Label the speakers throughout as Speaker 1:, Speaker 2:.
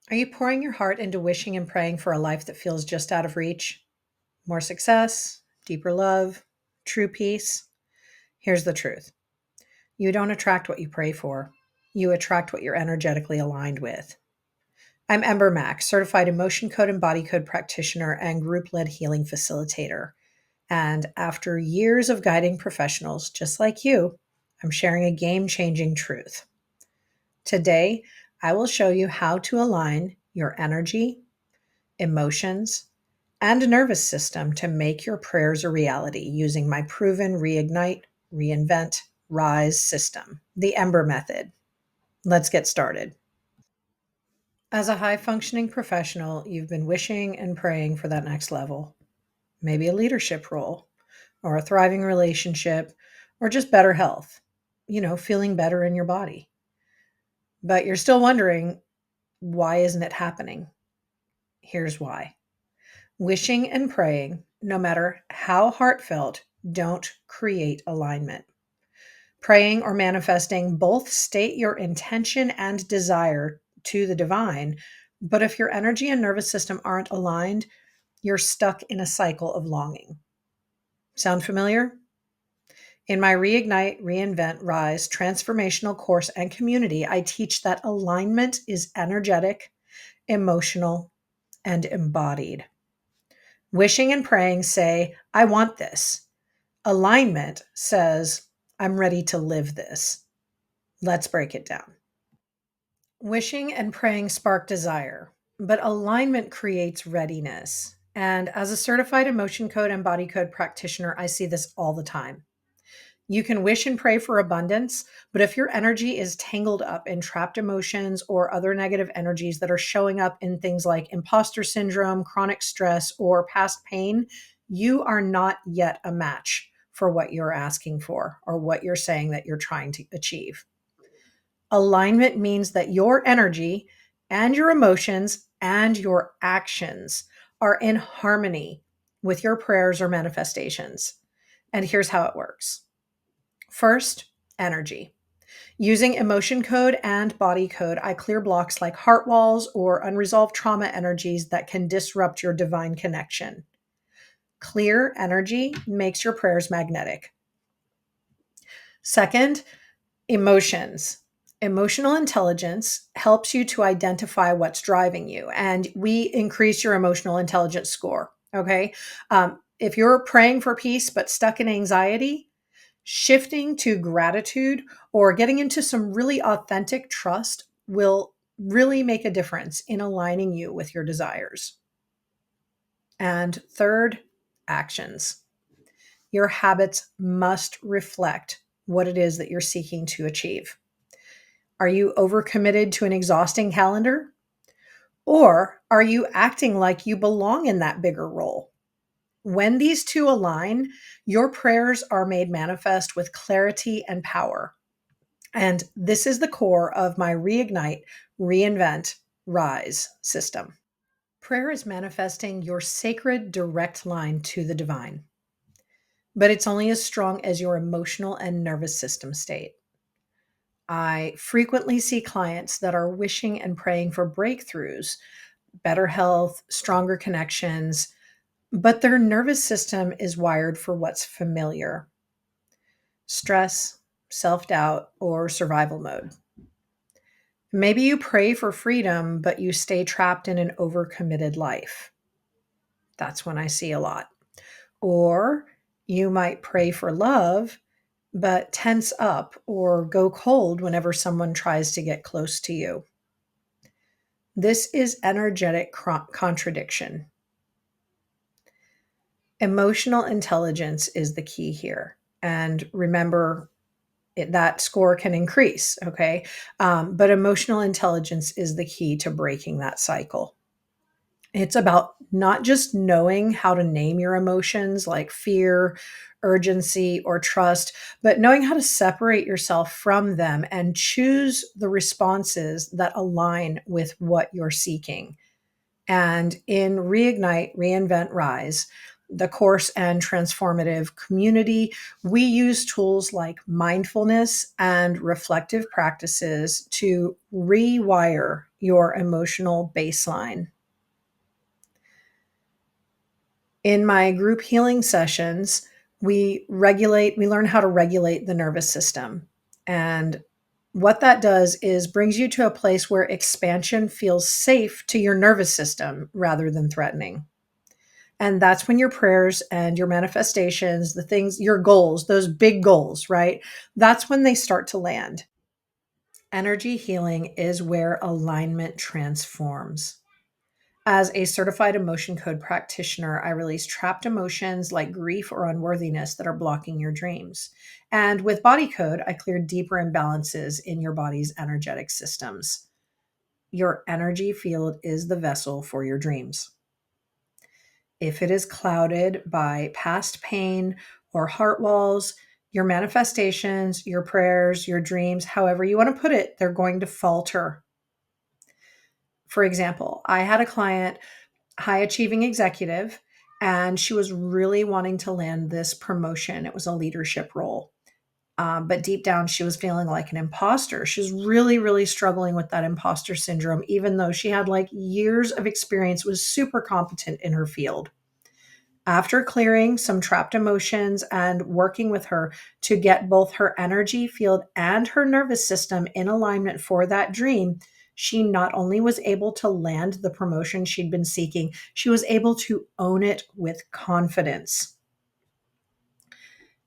Speaker 1: Are you pouring your heart into wishing and praying for a life that feels just out of reach? More success, deeper love, true peace? Here's the truth. You don't attract what you pray for. You attract what you're energetically aligned with. I'm Ember Mack, certified emotion code and body code practitioner and group led healing facilitator. And after years of guiding professionals just like you, I'm sharing a game changing truth. Today, I will show you how to align your energy, emotions, and nervous system to make your prayers a reality using my proven reignite, reinvent, rise system, the Ember method. Let's get started. As a high functioning professional, you've been wishing and praying for that next level, maybe a leadership role, or a thriving relationship, or just better health, feeling better in your body. But you're still wondering, why isn't it happening? Here's why. Wishing and praying, no matter how heartfelt, don't create alignment. Praying or manifesting both state your intention and desire to the divine, but if your energy and nervous system aren't aligned, you're stuck in a cycle of longing. Sound familiar? In my Reignite, Reinvent, Rise transformational course and community, I teach that alignment is energetic, emotional, and embodied. Wishing and praying say, I want this. Alignment says, I'm ready to live this. Let's break it down. Wishing and praying spark desire, but alignment creates readiness. And as a certified emotion code and body code practitioner, I see this all the time. You can wish and pray for abundance, but if your energy is tangled up in trapped emotions or other negative energies that are showing up in things like imposter syndrome, chronic stress, or past pain, you are not yet a match for what you're asking for or what you're saying that you're trying to achieve. Alignment means that your energy and your emotions and your actions are in harmony with your prayers or manifestations. And here's how it works. First, energy. Using emotion code and body code, I clear blocks like heart walls or unresolved trauma energies that can disrupt your divine connection. Clear energy makes your prayers magnetic. Second, emotions. Emotional intelligence helps you to identify what's driving you, and we increase your emotional intelligence score. Okay. If you're praying for peace but stuck in anxiety, shifting to gratitude or getting into some really authentic trust will really make a difference in aligning you with your desires. And third, actions. Your habits must reflect what it is that you're seeking to achieve. Are you overcommitted to an exhausting calendar? Or are you acting like you belong in that bigger role? When these two align, your prayers are made manifest with clarity and power. And this is the core of my Reignite, Reinvent, Rise system. Prayer is manifesting your sacred direct line to the divine, but it's only as strong as your emotional and nervous system state. I frequently see clients that are wishing and praying for breakthroughs, better health, stronger connections, but their nervous system is wired for what's familiar: stress, self doubt, or survival mode. Maybe you pray for freedom, but you stay trapped in an overcommitted life. That's when I see a lot. Or you might pray for love, but tense up or go cold whenever someone tries to get close to you. This is energetic contradiction. Emotional intelligence is the key here. And remember, that score can increase, okay? But emotional intelligence is the key to breaking that cycle. It's about not just knowing how to name your emotions like fear, urgency, or trust, but knowing how to separate yourself from them and choose the responses that align with what you're seeking. And in Reignite, Reinvent, Rise, the course and transformative community, we use tools like mindfulness and reflective practices to rewire your emotional baseline. In my group healing sessions, we learn how to regulate the nervous system. And what that does is brings you to a place where expansion feels safe to your nervous system rather than threatening. And that's when your prayers and your manifestations, the things, your goals, those big goals, right? That's when they start to land. Energy healing is where alignment transforms. As a certified emotion code practitioner, I release trapped emotions like grief or unworthiness that are blocking your dreams. And with body code, I clear deeper imbalances in your body's energetic systems. Your energy field is the vessel for your dreams. If it is clouded by past pain or heart walls, your manifestations, your prayers, your dreams, however you want to put it, they're going to falter. For example, I had a client, high achieving executive, and she was really wanting to land this promotion. It was a leadership role. But deep down, she was feeling like an imposter. She was really, really struggling with that imposter syndrome, even though she had like years of experience, was super competent in her field. After clearing some trapped emotions and working with her to get both her energy field and her nervous system in alignment for that dream, she not only was able to land the promotion she'd been seeking, she was able to own it with confidence.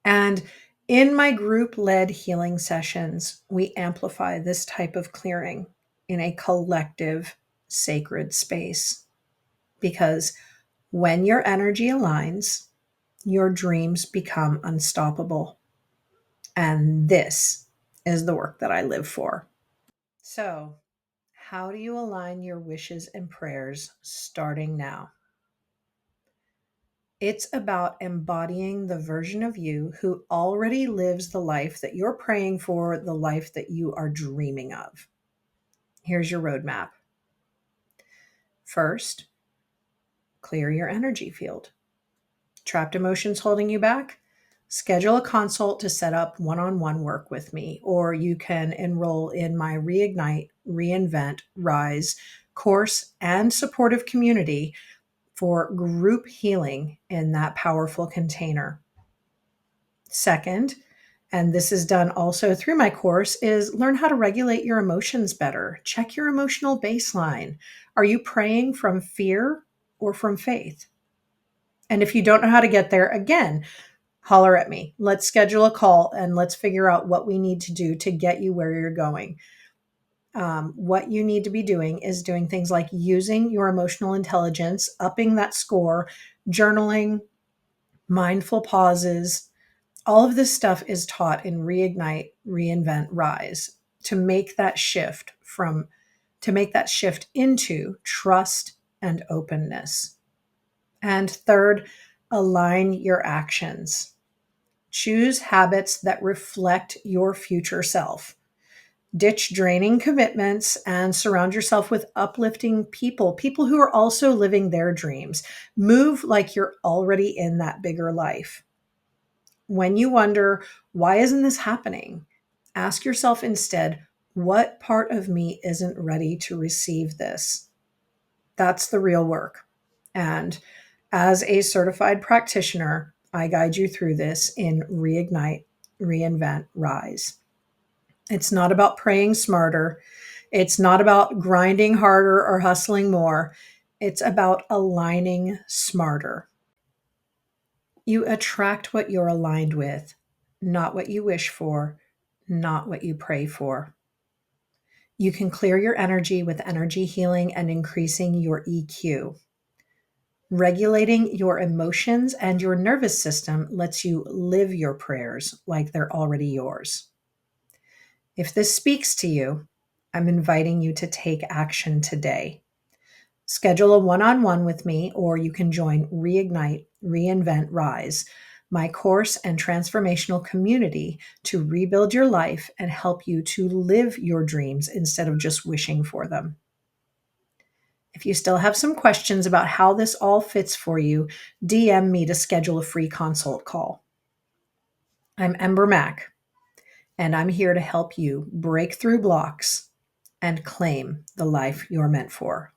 Speaker 1: And in my group led healing sessions, we amplify this type of clearing in a collective sacred space. Because when your energy aligns, your dreams become unstoppable. And this is the work that I live for. So, how do you align your wishes and prayers starting now? It's about embodying the version of you who already lives the life that you're praying for, the life that you are dreaming of. Here's your roadmap. First, clear your energy field. Trapped emotions holding you back? Schedule a consult to set up one-on-one work with me, or you can enroll in my Reignite, Reinvent, Rise course and supportive community for group healing in that powerful container. Second, and this is done also through my course, is learn how to regulate your emotions better. Check your emotional baseline. Are you praying from fear or from faith? And if you don't know how to get there, again, holler at me. Let's schedule a call and let's figure out what we need to do to get you where you're going. What you need to be doing is doing things like using your emotional intelligence, upping that score, journaling, mindful pauses. All of this stuff is taught in Reignite, Reinvent, Rise to make that shift into trust and openness. And third, align your actions. Choose habits that reflect your future self. Ditch draining commitments and surround yourself with uplifting people who are also living their dreams. Move like you're already in that bigger life. When you wonder, why isn't this happening? Ask yourself instead, what part of me isn't ready to receive this? That's the real work. And as a certified practitioner, I guide you through this in Reignite, Reinvent, Rise. It's not about praying smarter. It's not about grinding harder or hustling more. It's about aligning smarter. You attract what you're aligned with, not what you wish for, not what you pray for. You can clear your energy with energy healing and increasing your EQ. Regulating your emotions and your nervous system lets you live your prayers like they're already yours. If this speaks to you, I'm inviting you to take action today. Schedule a one-on-one with me, or you can join Reignite, Reinvent, Rise, my course and transformational community to rebuild your life and help you to live your dreams instead of just wishing for them. If you still have some questions about how this all fits for you, DM me to schedule a free consult call. I'm Ember Mack, and I'm here to help you break through blocks and claim the life you're meant for.